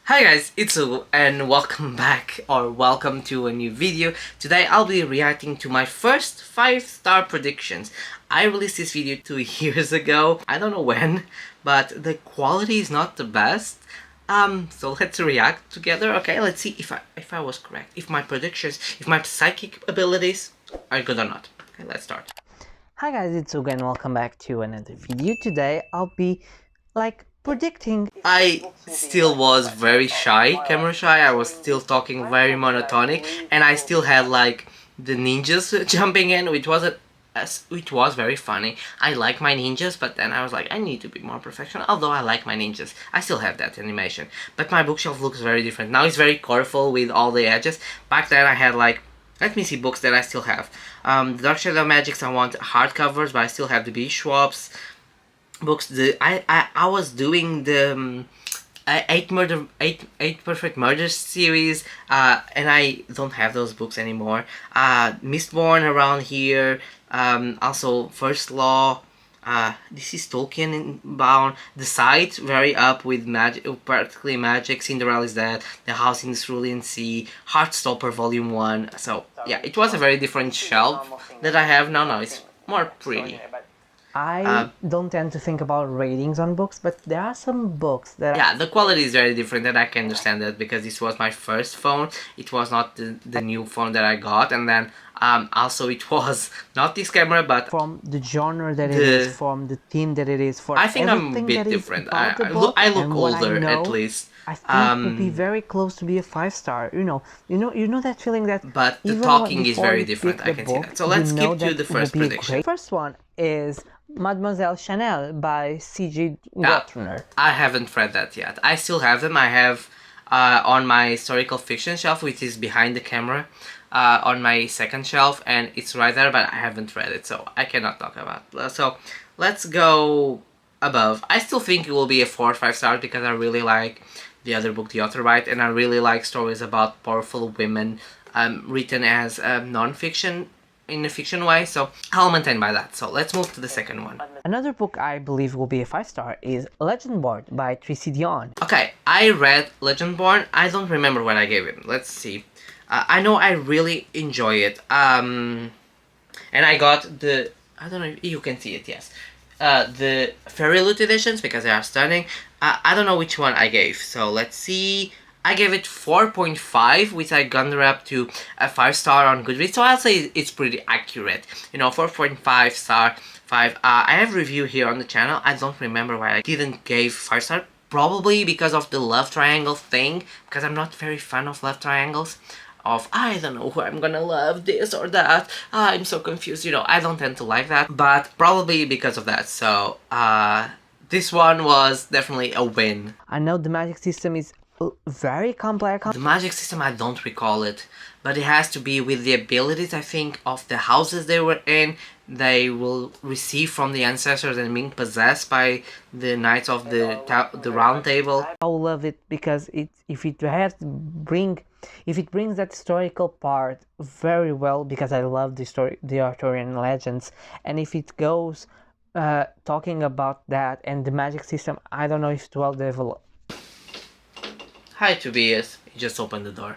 Hi guys, it's U and welcome back or welcome to a new video. Today I'll be reacting to my first 5-star predictions. I released this video 2 years ago, I don't know when, but the quality is not the best. So let's react together, okay? Let's see if I was correct, if my predictions, if my psychic abilities are good or not. Okay, let's start. Hi guys, it's Uga and welcome back to another video. Today I'll be predicting. I still was very shy, camera shy. I was still talking very monotonic, and I still had like the ninjas jumping in, which was very funny. I like my ninjas, but then I was like, I need to be more professional. Although I like my ninjas, I still have that animation. But my bookshelf looks very different now. It's very colorful with all the edges. Back then I had like, let me see books that I still have. The Dark Shadow Magics, I want hardcovers, but I still have the B. Schwab's books. I was doing the eight Perfect Murders series, and I don't have those books anymore. Mistborn around here. Also First Law. This is Tolkien bound. The Site, very up with magic, practically magic. Cinderella is Dead. The House in the Cerulean Sea. Heartstopper Volume 1. So yeah, it was a very different shelf that I have now. Now it's more pretty. I don't tend to think about ratings on books, but there are some books that yeah, the quality is very different, and I can understand that because this was my first phone. It was not the new phone that I got, and then also it was not this camera, but from the genre that it is, from the theme that it is, for I think I'm a bit different. I look older at least. I think would be very close to be a 5-star. You know that feeling that. But the talking is very different. I can see that. So let's skip to the first prediction. First one is Mademoiselle Chanel by C.G. Gauthner. I haven't read that yet. I still have them. I have on my historical fiction shelf, which is behind the camera, on my second shelf, and it's right there, but I haven't read it, so I cannot talk about it. So let's go above. I still think it will be a 4 or 5 stars because I really like the other book, The Author Right, and I really like stories about powerful women written as non-fiction in a fiction way, so I'll maintain by that. So let's move to the second one. Another book I believe will be a 5-star is Legendborn by Tracy Dion. Okay, I read Legendborn. I don't remember what I gave it. Let's see. I know I really enjoy it. And I got the, I don't know if you can see it, yes. The Fairy Loot editions because they are stunning. I don't know which one I gave, so let's see. I gave it 4.5, which I gunned up to a 5-star on Goodreads, so I'll say it's pretty accurate. 4.5 star, 5. I have a review here on the channel. I don't remember why I didn't give 5-star. Probably because of the love triangle thing, because I'm not very fan of love triangles. I don't know who I'm gonna love, this or that. I'm so confused, I don't tend to like that. But probably because of that, so this one was definitely a win. I know the magic system is very complex. The magic system, I don't recall it, but it has to be with the abilities, I think, of the houses they were in. They will receive from the ancestors and being possessed by the knights of the round table. I will love it because if it brings that historical part very well, because I love the Arthurian legends, and if it goes talking about that and the magic system, I don't know if it's well developed. Hi Tobias, he just opened the door.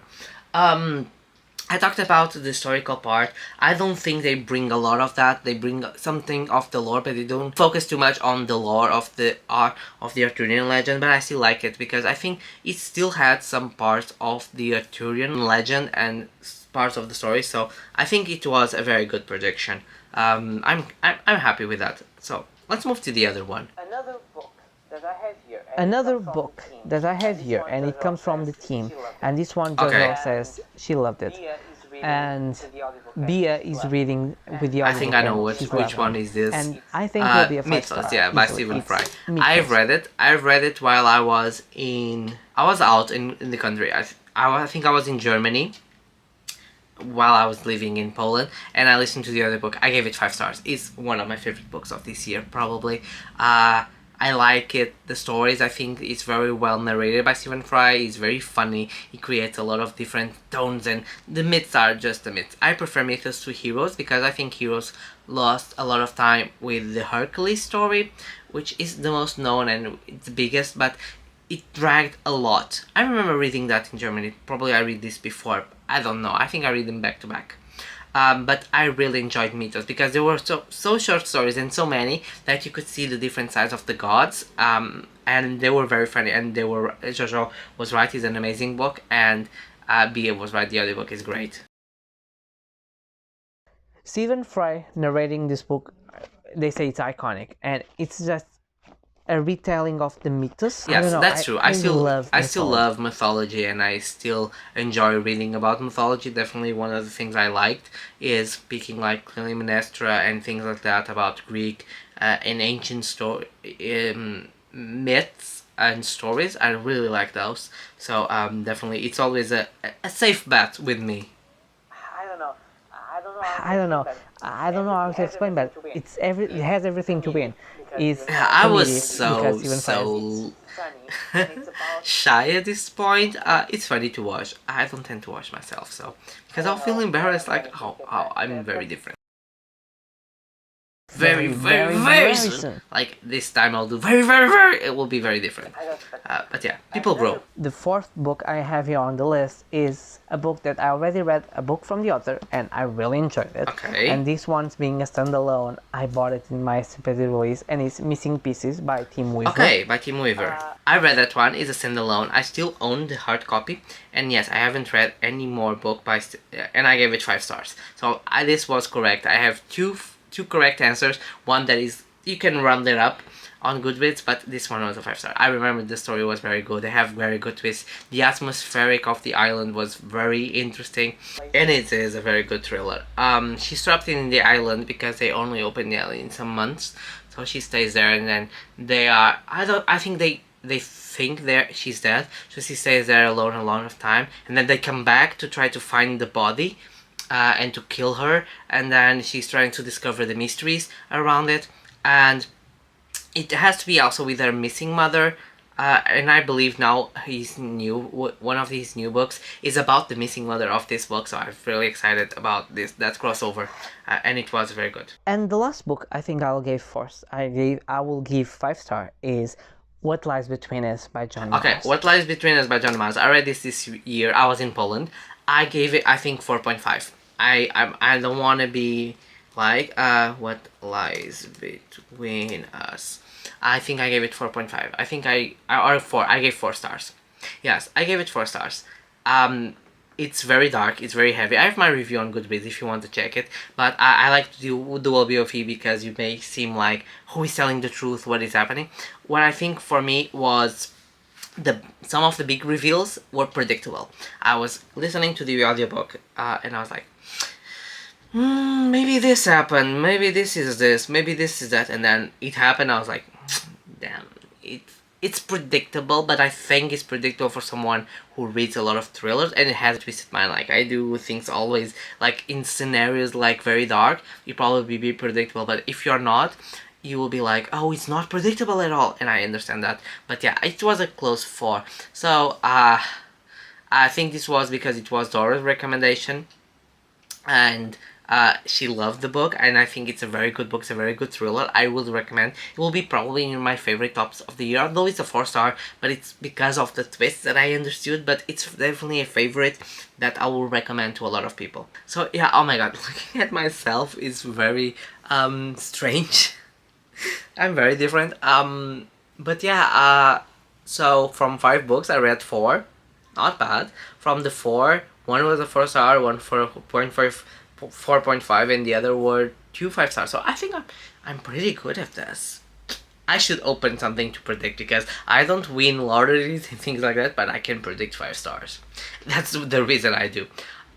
I talked about the historical part. I don't think they bring a lot of that. They bring something of the lore, but they don't focus too much on the lore of the Arthurian legend. But I still like it because I think it still had some parts of the Arthurian legend and parts of the story. So I think it was a very good prediction. I'm happy with that. So let's move to the other one. Another book that I have here, and it comes from the team, and this one Jojo says she loved it, and Bia is reading with the I think I know which one is this. And I think it'll be a 5-star. Yeah, by Stephen Fry. I've read it while I was out in the country. I think I was in Germany while I was living in Poland, and I listened to the other book. I gave it 5 stars. It's one of my favorite books of this year, probably. I like it. The stories, I think it's very well narrated by Stephen Fry. It's very funny. He creates a lot of different tones, and the myths are just the myths. I prefer myths to Heroes because I think Heroes lost a lot of time with the Hercules story, which is the most known and it's the biggest, but it dragged a lot. I remember reading that in Germany. Probably I read this before. I don't know. I think I read them back to back. But I really enjoyed Mythos because there were so short stories and so many that you could see the different sides of the gods. And they were very funny. And they were Jojo was right. It's an amazing book, and B.A. was right. The audiobook is great. Stephen Fry narrating this book, they say it's iconic, and it's just a retelling of the mythos. I Yes, don't know, that's true. I still love mythology, and I still enjoy reading about mythology. Definitely one of the things I liked is speaking like Clytemnestra and things like that about Greek and ancient myths and stories. I really like those. So definitely, it's always a safe bet with me. I don't know. I don't know how to explain, but it has everything to win. It's Yeah, I was comedy because Stephen Fry so shy at this point. It's funny to watch. I don't tend to watch myself, so because I'll feel embarrassed, like, oh, I'm very different. Very soon. Like this time, I'll do very. It will be very different. But yeah, people grow. The fourth book I have here on the list is a book that I already read, a book from the author, and I really enjoyed it. Okay. And this one's being a standalone. I bought it in my scripd release, and it's Missing Pieces by Tim Weaver. Okay, by Tim Weaver. I read that one. It's a standalone. I still own the hard copy, and yes, I haven't read any more book by, and I gave it 5 stars. So this was correct. I have two correct answers. One that is, you can round it up on Goodreads, but this one was a 5 star. I remember the story was very good. They have very good twists. The atmospheric of the island was very interesting, and it is a very good thriller. She's trapped in the island because they only open the island in some months, so she stays there, and then they are, I think they think she's dead, so she stays there alone a lot of time, and then they come back to try to find the body and to kill her, and then she's trying to discover the mysteries around it, and it has to be also with her missing mother, and I believe now one of his new books is about the missing mother of this book, so I'm really excited about that crossover, and it was very good. And the last book I think I will give 5 star is What Lies Between Us by John Miles. Okay, What Lies Between Us by John Miles. I read this year. I was in Poland. I gave it, I think, 4.5. I don't want to be like, What Lies Between Us. I think I gave it 4.5. I think or 4. I gave 4 stars. Yes, I gave it 4 stars. It's very dark. It's very heavy. I have my review on Goodreads if you want to check it. But I like to do dual BOV because you may seem like, who is telling the truth? What is happening? What I think for me was some of the big reveals were predictable. I was listening to the audiobook and I was like, maybe this happened, maybe this is this, maybe this is that, and then it happened. I was like, damn, it's predictable, but I think it's predictable for someone who reads a lot of thrillers, and it has a twisted mind. Like, I do things always, like, in scenarios, like, very dark, you probably be predictable, but if you're not, you will be like, oh, it's not predictable at all, and I understand that. But yeah, it was a close 4. So, I think this was because it was Dora's recommendation, and she loved the book, and I think it's a very good book. It's a very good thriller. I would recommend. It will be probably in my favorite tops of the year, although it's a 4 star, but it's because of the twists that I understood, but it's definitely a favorite that I will recommend to a lot of people. So yeah, oh my god, looking at myself is very strange. I'm very different. But yeah, so from 5 books, I read 4. Not bad. From the 4, one was a 4 star, one 4.5, and the other were 2 5 stars. So I think I'm pretty good at this. I should open something to predict because I don't win lotteries and things like that, but I can predict 5 stars. That's the reason I do.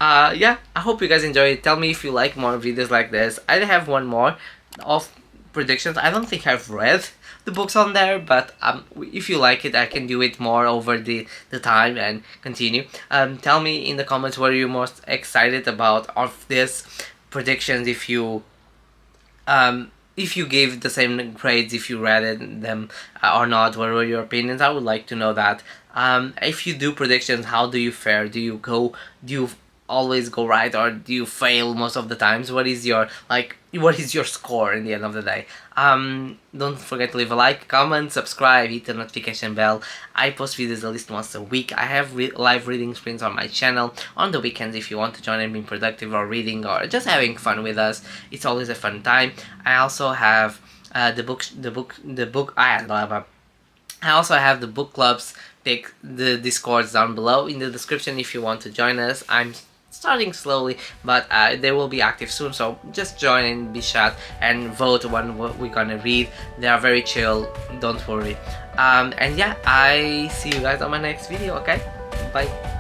Yeah, I hope you guys enjoy it. Tell me if you like more videos like this. I have one more of predictions. I don't think I've read the books on there, but if you like it, I can do it more over the time and continue. Tell me in the comments what you're most excited about of this predictions, if you gave the same grades, if you read them or not, what were your opinions? I would like to know that. If you do predictions, how do you fare? Do you always go right, or do you fail most of the times? What is your, like, what is your score in the end of the day. Don't forget to leave a like, comment, subscribe, hit the notification bell. I post videos at least once a week. I have live reading sprints on my channel on the weekends if you want to join and being productive or reading or just having fun with us. It's always a fun time. I also have I also have the book clubs. Take the discords down below in the description if you want to join us. I'm starting slowly, but they will be active soon, so just join and be chat and vote on what we're gonna read. They are very chill, don't worry. And yeah, I see you guys on my next video. Okay, bye.